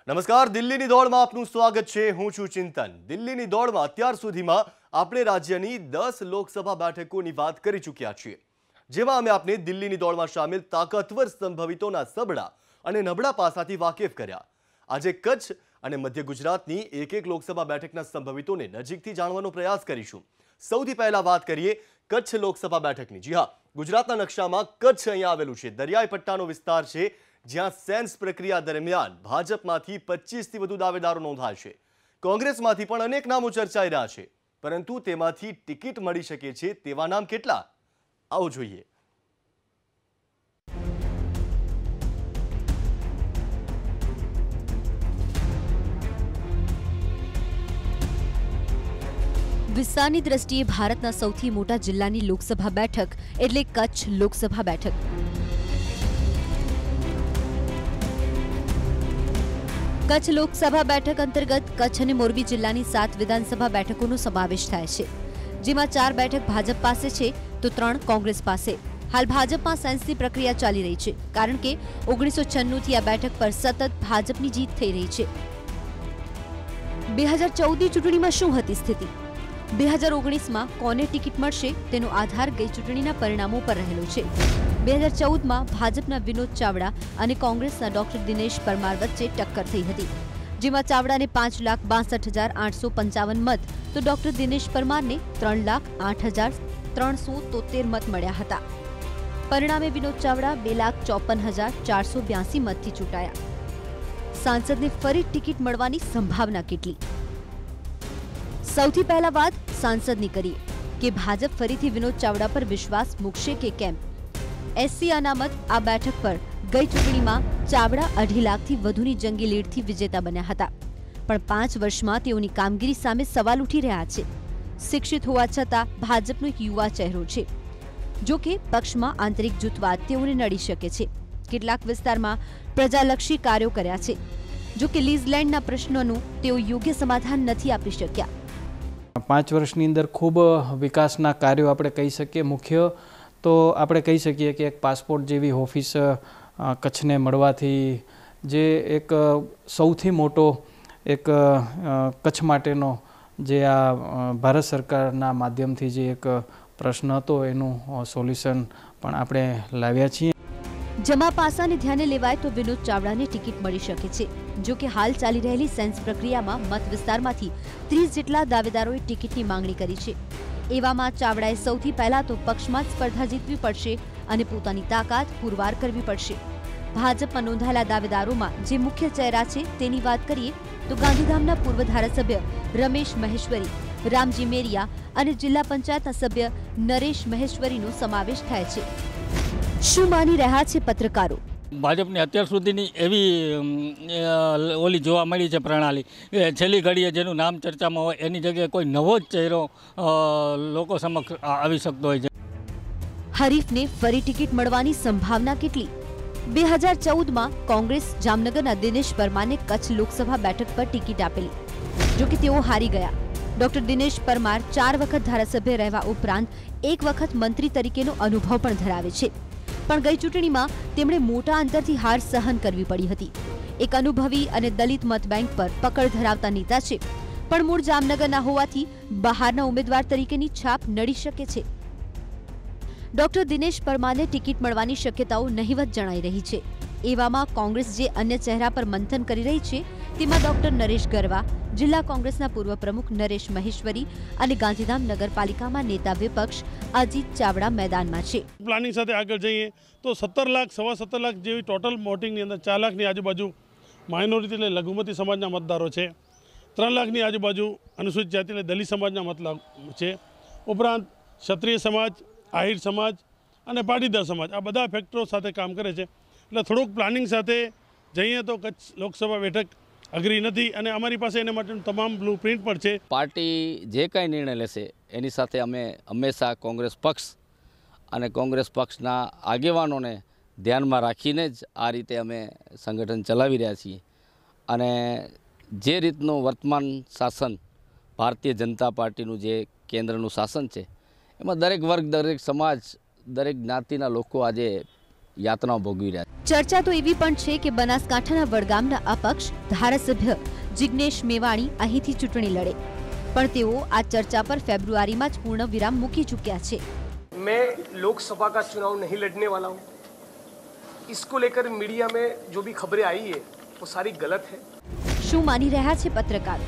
નમસ્કાર, દિલ્હીની દોડમાં આપનું સ્વાગત છે। હું છું ચિંતન। દિલ્હીની દોડમાં અત્યાર સુધીમાં આપણે રાજ્યની 10 લોકસભા બેઠકોની વાત કરી ચૂક્યા છીએ, જેમાં અમે આપને દિલ્હીની દોડમાં શામેલ તાકાતવર સંભવિતોના સબળા અને નબળા પાસાથી વાકેફ કર્યા। આજે કચ્છ અને મધ્ય ગુજરાતની એક લોકસભા બેઠકના સંભવિતોને નજીકથી જાણવાનો પ્રયાસ કરીશું। સૌથી પહેલા વાત કરીએ કચ્છ લોકસભા બેઠકની। જી હા, ગુજરાતના નકશામાં કચ્છ અહીંયા આવેલું છે। દરિયાઈ પટ્ટાનો વિસ્તાર છે, જ્યાં સેન્સ પ્રક્રિયા દરમિયાન ભાજપમાંથી 25થી વધુ દાવેદારો નોંધાયા છે। કોંગ્રેસમાંથી પણ અનેક નામો ચર્ચાઈ રહ્યા છે, પરંતુ તેમાંથી ટિકિટ મળી શકે છે તેવા નામ કેટલા? આવો જોઈએ। વિસ્તારની દ્રષ્ટિએ ભારતના સૌથી મોટા જિલ્લાની લોકસભા બેઠક એટલે કચ્છ લોકસભા બેઠક। કચ્છ લોકસભા બેઠક અંતર્ગત કચ્છ અને મોરબી જિલ્લાની 7 વિધાનસભા બેઠકોનો સમાવેશ થાય છે, જેમાં 4 બેઠક ભાજપ પાસે છે તો 3 કોંગ્રેસ પાસે। હાલ ભાજપમાં સેન્સની પ્રક્રિયા ચાલી રહી છે, કારણ કે 1996થી આ બેઠક પર સતત ભાજપની જીત થઈ રહી છે। 2014ની ચૂંટણીમાં શું હતી સ્થિતિ? 2019માં કોને ટિકિટ મળશે તેનો આધાર ગઈ ચૂંટણીના પરિણામો પર રહેલો છે। 2014માં ભાજપના વિનોદ ચાવડા અને કોંગ્રેસના ડોક્ટર દિનેશ પરમાર વચ્ચે ટક્કર થઈ હતી, જેમાં ચાવડાને 5,62,855 મત તો ડોક્ટર દિનેશ પરમારને 3,08,373 મત મળ્યા હતા। પરિણામે વિનોદ ચાવડા 2,54,482 મતથી ચૂંટાયા। સાંસદને ફરી ટિકિટ મળવાની સંભાવના કેટલી? સૌથી પહેલા વાત સાંસદની કરીએ કે ભાજપ ફરીથી વિનોદ ચાવડા પર વિશ્વાસ મૂકશે કે કેમ। એસસી અનામત આ બેઠક પર ગઈ ચૂંટણીમાં ચાવડા 2.5 લાખથી વધુની જંગી લીડથી વિજેતા બન્યા હતા, પણ 5 વર્ષમાં તેઓની કામગીરી સામે સવાલ ઉઠી રહ્યા છે। શિક્ષિત હોવા છતાં ભાજપનો એક યુવા ચહેરો છે, જો કે પક્ષમાં આંતરિક જૂથવાદ તેઓને નડી શકે છે। કેટલાક વિસ્તારમાં પ્રજાલક્ષી કાર્યો કર્યા છે, જો કે લીઝલેન્ડના પ્રશ્નોનું તેઓ યોગ્ય સમાધાન નથી આપી શક્યા। 5 વર્ષની અંદર ખૂબ વિકાસના કાર્યો આપણે કહી શકીએ। મુખ્ય તો આપણે કહી શકીએ કે એક પાસપોર્ટ જેવી ઓફિસ કચ્છને મળવાથી જે એક સૌથી મોટો એક કચ્છ માટેનો જે આ ભારત સરકારના માધ્યમથી જે એક પ્રશ્ન હતો એનું સોલ્યુશન પણ આપણે લાવ્યા છીએ। જમા પાસાને ધ્યાને લેવાય તો વિનોદ ચાવડાને ટિકિટ મળી શકે છે, જો કે હાલ ચાલી રહેલી સેન્સ પ્રક્રિયામાં મત વિસ્તારમાંથી 30 જેટલા દાવેદારોએ ટિકિટની માંગણી કરી છે। એવામાં ચાવડાએ સૌથી પહેલા તો પક્ષમાં જ સ્પર્ધા જીતવી પડશે અને પોતાની તાકાત પુરવાર કરવી પડશે। ભાજપમાં નોંધાયેલા દાવેદારોમાં જે મુખ્ય ચહેરા છે તેની વાત કરીએ તો ગાંધીધામના પૂર્વ ધારાસભ્ય રમેશ મહેશ્વરી, રામજી મેરિયા અને જિલ્લા પંચાયતના સભ્ય નરેશ મહેશ્વરીનો સમાવેશ થાય છે। શું માની રહ્યા છે પત્રકારો? ભાજપની અત્યાર સુધીની એવી ઓલી જોવા મળી છે પ્રણાલી, છેલ્લી ઘડીએ જેનું નામ ચર્ચામાં હોય એની જગ્યાએ કોઈ નવો જ ચહેરો લોકો સમક્ષ આવી શકતો હોય છે। હરીફને ફરી ટિકિટ મળવાની સંભાવના કેટલી? 2014માં કોંગ્રેસ જામનગરના દિનેશ પરમારને કચ્છ લોકસભા બેઠક પર ટિકિટ આપેલી, જો કે તેઓ હારી ગયા। ડોક્ટર દિનેશ પરમાર 4 વખત ધારાસભ્ય રહેવા ઉપરાંત 1 વખત મંત્રી તરીકેનો અનુભવ પણ ધરાવે છે, પણ ગઈ ચૂંટણીમાં તેમણે મોટા અંતરથી હાર સહન કરવી પડી હતી। એક અનુભવી અને દલિત મત બેંક પર પકડ ધરાવતા નેતા છે, પણ મૂળ જામનગરના હોવાથી બહારના ઉમેદવાર તરીકેની છાપ નડી શકે છે। ડોક્ટર દિનેશ પરમારને ટિકિટ મળવાની શક્યતાઓ નહિવત જણાઈ રહી છે। એવામાં કોંગ્રેસ જે અન્ય ચહેરા પર મંથન કરી રહી છે તેમાં ડોક્ટર નરેશ ગરવા, જિલ્લા કોંગ્રેસના પૂર્વ પ્રમુખ નરેશ મહેશ્વરી અને ગાંધીધામ નગરપાલિકામાં નેતા વિપક્ષ અજીત ચાવડા મેદાનમાં છે। પ્લાનિંગ સાથે આગળ જઈએ તો 17 લાખ, 17.25 લાખ જેવી ટોટલ વોટિંગની અંદર 4 લાખની આજુબાજુ માઇનોરિટી એટલે લઘુમતી સમાજના મતદારો છે, 3 લાખની આજુબાજુ અનુસૂચિત જાતિ એટલે દલિત સમાજના મતદારો છે, ઉપરાંત ક્ષત્રિય સમાજ, આહિર સમાજ અને પાટીદાર સમાજ આ બધા ફેક્ટરો સાથે કામ કરે છે। એટલે થોડુંક પ્લાનિંગ સાથે જઈએ તો કચ્છ લોકસભા બેઠક અઘરી નથી અને અમારી પાસે એના માટેનું તમામ બ્લુ પ્રિન્ટ પણ છે। પાર્ટી જે કાંઈ નિર્ણય લેશે એની સાથે અમે હંમેશા કોંગ્રેસ પક્ષ અને કોંગ્રેસ પક્ષના આગેવાનોને ધ્યાનમાં રાખીને જ આ રીતે અમે સંગઠન ચલાવી રહ્યા છીએ। અને જે રીતનું વર્તમાન શાસન ભારતીય જનતા પાર્ટીનું જે કેન્દ્રનું શાસન છે એમાં દરેક વર્ગ, દરેક સમાજ, દરેક જ્ઞાતિના લોકો આજે યાતનાઓ ભોગવી રહ્યા છે. ચર્ચા તો એવી પણ છે કે બનાસકાંઠાના વડગામના અપક્ષ ધારાસભ્ય જિગ્નેશ મેવાણી અહીંથી ચૂંટણી લડે, પણ તેઓ આ ચર્ચા પર ફેબ્રુઆરીમાં જ પૂર્ણ વિરામ મૂકી ચૂક્યા છે. मैं लोकसभा का चुनाव नहीं लड़ने वाला हूँ. इसको लेकर मीडिया में जो भी खबरें आई है वो सारी गलत है. શું માની રહ્યા છે પત્રકારો?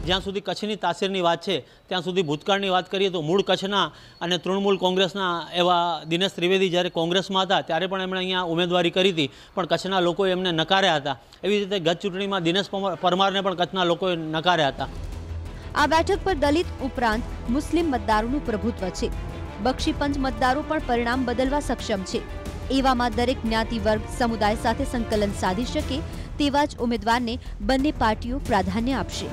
જ્યાં સુધી કચ્છની તાસીરની વાત છે ત્યાં સુધી ભૂતકાળની વાત કરીએ તો મૂળ કચ્છના અને તૃણમૂલ કોંગ્રેસના એવા દિનેશ ત્રિવેદી જ્યારે કોંગ્રેસમાં હતા ત્યારે પણ એમણે અહીંયા ઉમેદવારી કરી હતી, પણ કચ્છના લોકોએ એમને નકાર્યા હતા. એવી રીતે ગત ચૂંટણીમાં દિનેશ પરમારને પણ કચ્છના લોકોએ નકાર્યા હતા. આ બેઠક પર દલિત ઉપરાંત મુસ્લિમ મતદારોનું પ્રભુત્વ છે. બક્ષીપંચ મતદારો પણ પરિણામ બદલવા સક્ષમ છે. એવામાં દરેક જ્ઞાતિ વર્ગ સમુદાય સાથે સંકલન સાધી શકે તેવા જ ઉમેદવારને બંને પાર્ટીઓ પ્રાધાન્ય આપશે.